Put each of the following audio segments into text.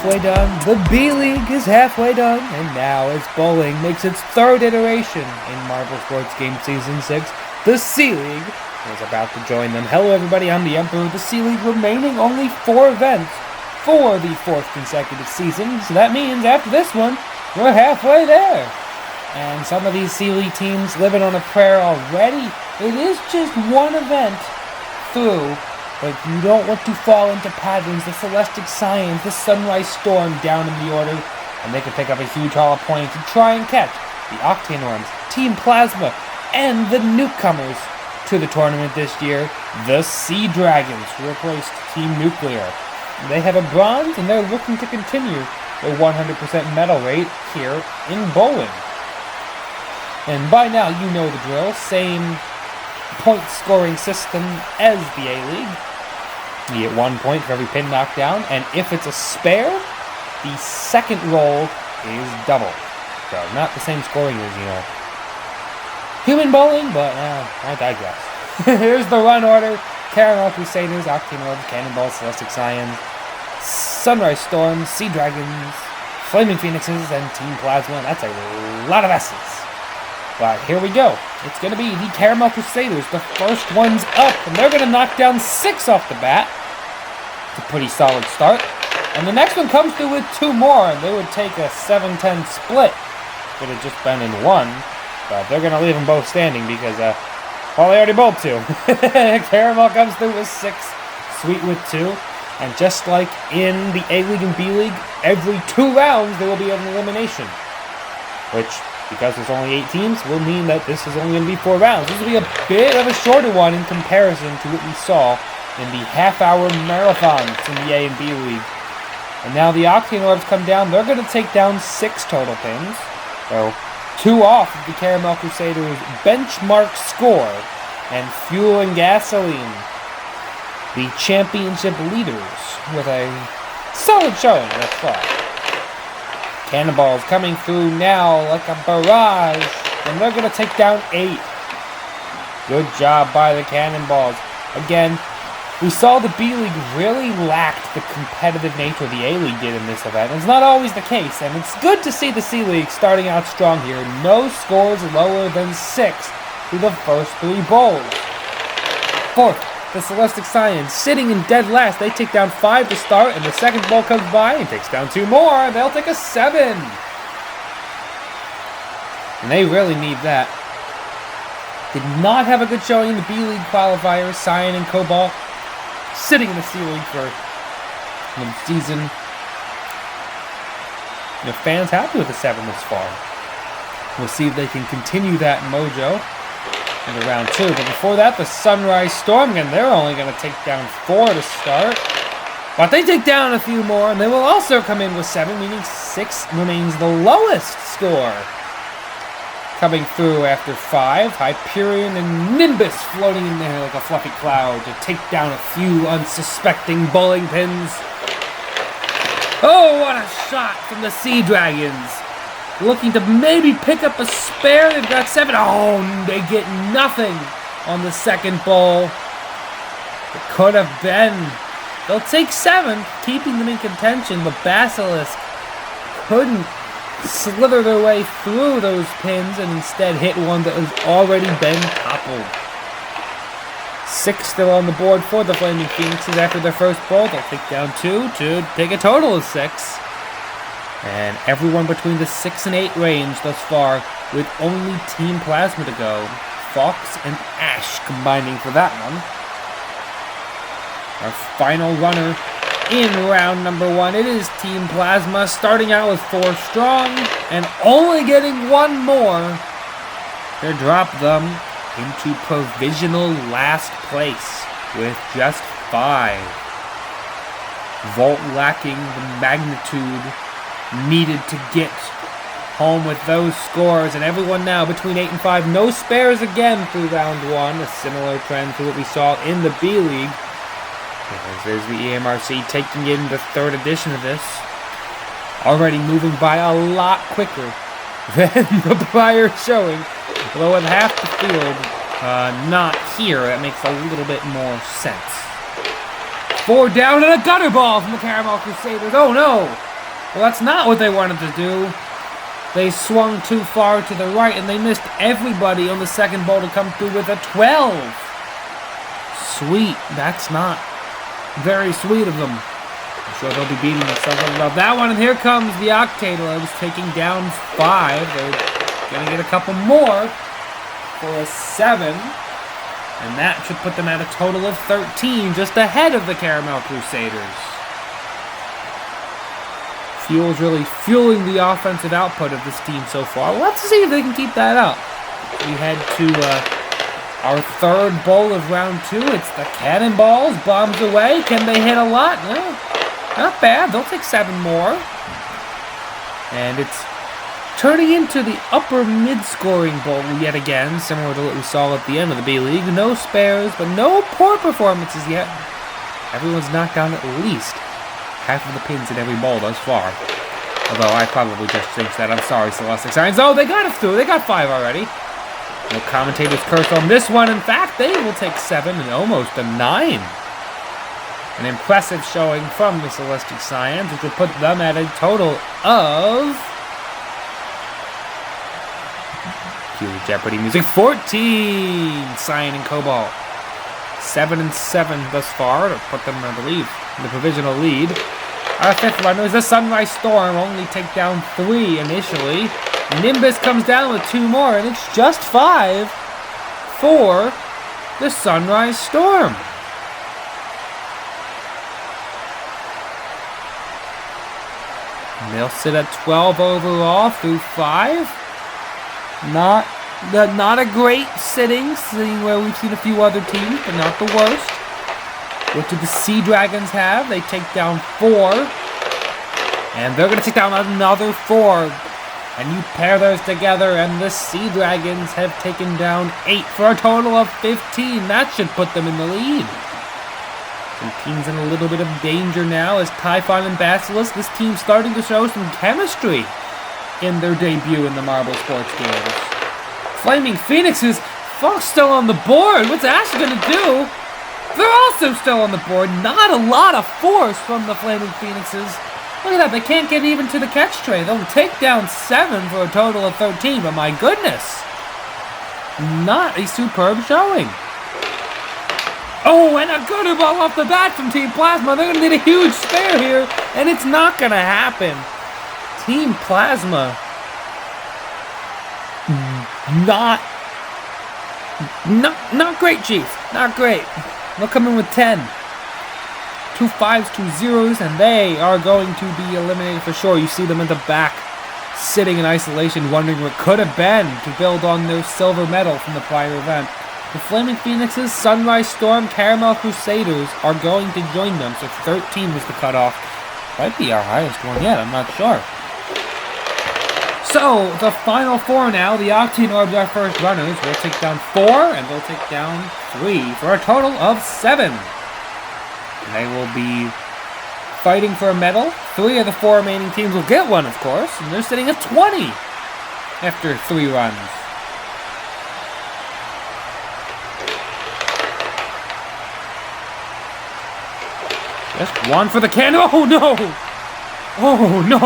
halfway done, the B-League is halfway done, and now as bowling makes its third iteration in Marble Sports Game Season 6, the C-League is about to join them. Hello everybody, I'm the Emperor of the C-League, remaining only 4 events for the 4th consecutive season, so that means after this one, we're halfway there. And some of these C-League teams living on a prayer already. It is just one event through, but you don't want to fall into patterns. The Celestic Science, the Sunrise Storm down in the order, and they can pick up a huge haul of points and try and catch the Octanorms, Team Plasma, and the newcomers to the tournament this year, the Sea Dragons, who replaced Team Nuclear. They have a bronze, and they're looking to continue their 100% medal rate here in bowling. And by now, you know the drill. Same point-scoring system as the A-League. You get 1 point for every pin knocked down, and if it's a spare, the second roll is double. So, not the same scoring as, human bowling, but I digress. Here's the run order. Caramel Crusaders, Octanorms, Cannonballs, Celestic Scions, Sunrise Storm, Sea Dragons, Flaming Phoenixes, and Team Plasma. That's a lot of S's. But here we go. It's going to be the Caramel Crusaders. The first one's up, and they're going to knock down 6 off the bat. It's a pretty solid start. And the next one comes through with 2 more, and they would take a 7-10 split. Would have just been in 1. But they're going to leave them both standing because, they already bowled 2. Caramel comes through with 6, Sweet with 2. And just like in the A-League and B-League, every 2 rounds there will be an elimination. Which, because there's only 8 teams, will mean that this is only going to be 4 rounds. This will be a bit of a shorter one in comparison to what we saw in the half-hour marathons in the A and B League. And now the Octanorms come down. They're going to take down 6 total pins. So, 2 off of the Caramel Crusaders' benchmark score. And Fuel and Gasoline, the championship leaders, with a solid showing thus far. Cannonballs coming through now like a barrage, and they're going to take down 8. Good job by the Cannonballs. Again, we saw the B-League really lacked the competitive nature the A-League did in this event. It's not always the case, and it's good to see the C-League starting out strong here. No scores lower than 6 through the first 3 bowls. 4th, the Celestic Science, sitting in dead last. They take down 5 to start, and the second bowl comes by and takes down 2 more. They'll take a 7. And they really need that. Did not have a good showing in the B-League qualifiers. Cyan and Cobalt sitting in the C-League for the season. The fans happy with the 7 this far. We'll see if they can continue that mojo into round 2. But before that, the Sunrise Storm, and they're only going to take down 4 to start. But they take down a few more, and they will also come in with 7, meaning 6 remains the lowest score. Coming through after 5, Hyperion and Nimbus floating in there like a fluffy cloud to take down a few unsuspecting bowling pins. Oh, what a shot from the Sea Dragons. Looking to maybe pick up a spare. They've got 7. Oh, they get nothing on the second bowl. It could have been. They'll take 7, keeping them in contention, but Basilisk couldn't slither their way through those pins and instead hit one that has already been toppled. 6 still on the board for the Flaming Phoenixes after their first bowl. They'll take down 2 to take a total of 6. And everyone between the 6 and 8 range thus far, with only Team Plasma to go. Fox and Ash combining for that one. Our final runner in round number 1, it is Team Plasma, starting out with 4 strong, and only getting 1 more to drop them into provisional last place with just 5. Volt lacking the magnitude needed to get home with those scores, and everyone now between 8 and 5. No spares again through round 1, a similar trend to what we saw in the B-League. There's the EMRC taking in the 3rd edition of this. Already moving by a lot quicker than the prior showing. Although with half the field not here, that makes a little bit more sense. 4 down and a gutter ball from the Caramel Crusaders. Oh no! Well, that's not what they wanted to do. They swung too far to the right, and they missed everybody on the second ball to come through with a 12. Sweet. That's not very sweet of them. I'm sure they'll be beating themselves up about that one. And here comes the Octanorbs taking down 5. They're going to get a couple more for a 7. And that should put them at a total of 13, just ahead of the Caramel Crusaders. Fuel's really fueling the offensive output of this team so far. Let's see if they can keep that up. We head to our third bowl of round 2. It's the Cannonballs. Bombs away. Can they hit a lot? No, not bad. They'll take 7 more. And it's turning into the upper mid-scoring bowl yet again, similar to what we saw at the end of the B-League. No spares, but no poor performances yet. Everyone's knocked down at least half of the pins in every bowl thus far. Although I probably just jinxed that. I'm sorry, Celestic Science. Oh, they got it through. They got 5 already. No commentators curse on this one. In fact, they will take 7 and almost a 9. An impressive showing from the Celestic Science, which will put them at a total of... cue the Jeopardy music. 14! Cyan and Cobalt. 7 and 7 thus far to put them, I believe, in the provisional lead. Our 5th runner is the Sunrise Storm. Only take down 3 initially. Nimbus comes down with 2 more, and it's just 5 for the Sunrise Storm. And they'll sit at 12 overall through 5. Not a great sitting where we've seen a few other teams, but not the worst. What do the Sea Dragons have? They take down 4. And they're going to take down another 4. And you pair those together, and the Sea Dragons have taken down 8 for a total of 15. That should put them in the lead. Some teams in a little bit of danger now as Typhon and Basilisk. This team's starting to show some chemistry in their debut in the Marble Sports games. Flaming Phoenixes, Funk's still on the board. What's Ash going to do? They're also still on the board. Not a lot of force from the Flaming Phoenixes. Look at that, they can't get even to the catch tray. They'll take down 7 for a total of 13, but my goodness, not a superb showing. Oh, and a good ball off the bat from Team Plasma. They're going to need a huge spare here, and it's not going to happen. Team Plasma, not great, Chief. Not great. They'll come in with 10. 2 5s, 2 0s, and they are going to be eliminated for sure. You see them in the back, sitting in isolation, wondering what could have been to build on their silver medal from the prior event. The Flaming Phoenixes, Sunrise Storm, Caramel Crusaders are going to join them, so 13 was the cutoff. Might be our highest one yet, I'm not sure. So, the final 4 now. The Octanorbs, our first runners, will take down 4, and they'll take down 3, for a total of 7. And they will be fighting for a medal. 3 of the 4 remaining teams will get one, of course, and they're sitting at 20 after 3 runs. Just 1 for the cannon. Oh, no! Oh, no!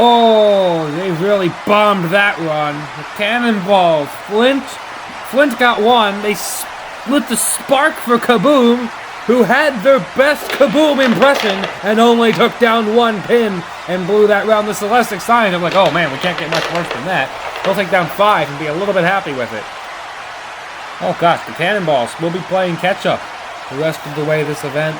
Oh, they really bombed that run. The Cannonballs. Flint got 1. They split the spark for Kaboom, who had their best Kaboom impression and only took down 1 pin and blew that round. The Celestic Science. I'm like, oh man, we can't get much worse than that. They'll take down 5 and be a little bit happy with it. Oh gosh, the Cannonballs will be playing catch-up the rest of the way this event,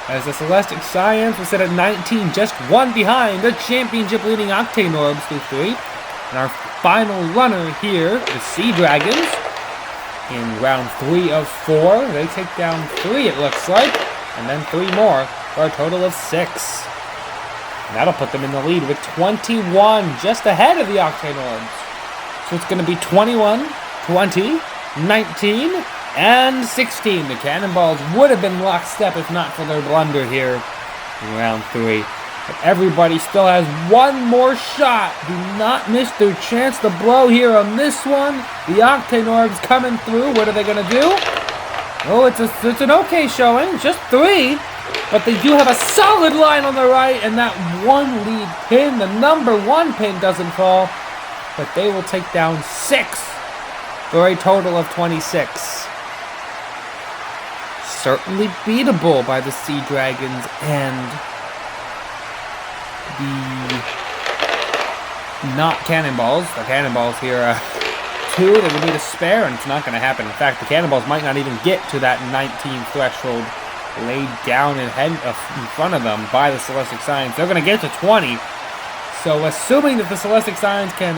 as the Celestic Science will sit at 19, just 1 behind the championship-leading Octanorbs through 3. And our final runner here, the Sea Dragons, in round 3 of 4. They take down 3, it looks like, and then 3 more for a total of 6. And that'll put them in the lead with 21, just ahead of the Octanorbs. So it's going to be 21, 20, 19, and 16. The Cannonballs would have been lockstep if not for their blunder here in round 3. But everybody still has 1 more shot. Do not miss their chance to blow here on this one. The Octanorbs coming through. What are they going to do? Oh, it's an okay showing. Just 3. But they do have a solid line on the right, and that one lead pin, the number 1 pin, doesn't fall. But they will take down 6 for a total of 26. Certainly beatable by the Sea Dragons, and the not Cannonballs. The Cannonballs here, 2, they would need a spare, and it's not going to happen. In fact, the Cannonballs might not even get to that 19 threshold laid down in front of them by the Celestic Scions. They're going to get to 20. So assuming that the Celestic Scions can,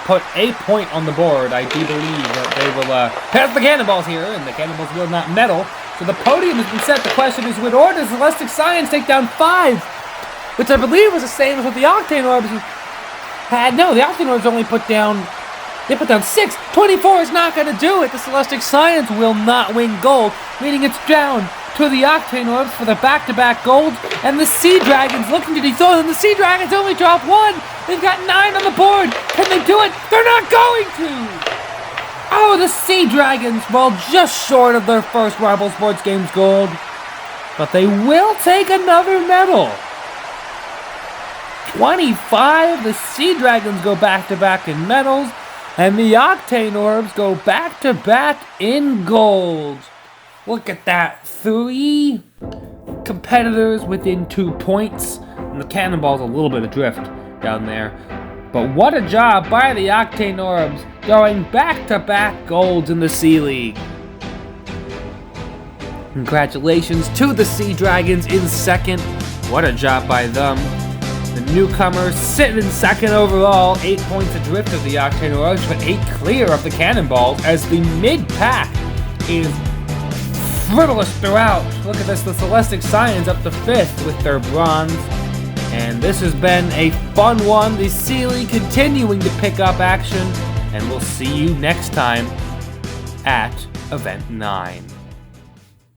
put a point on the board, I do believe that they will pass the Cannonballs here, and the Cannonballs will not medal. So the podium has been set. The question is, would or does Celestic Scions take down 5? Which I believe was the same as what the Octane Orbs had. No, the Octane Orbs only put down 6. 24 is not going to do it. The Celestic Scions will not win gold, meaning it's down to the Octane Orbs for the back-to-back gold, and the Sea Dragons looking to dethrone them. The Sea Dragons only drop 1. They've got 9 on the board. Can they do it? They're not going to! Oh, the Sea Dragons fall just short of their first Marble Sports Games gold, but they will take another medal. 25, the Sea Dragons go back-to-back in medals, and the Octane Orbs go back-to-back in gold. Look at that. 3 competitors within 2 points. And the Cannonball's a little bit adrift down there. But what a job by the Octane Orbs, going back-to-back golds in the Sea League. Congratulations to the Sea Dragons in second. What a job by them. The newcomers sitting in second overall, 8 points adrift of the Octane Orbs, but 8 clear of the Cannonballs as the mid-pack is frivolous throughout. Look at this, the Celestic Scions up to 5th with their bronze. And this has been a fun one. The Sea League continuing to pick up action. And we'll see you next time at Event 9.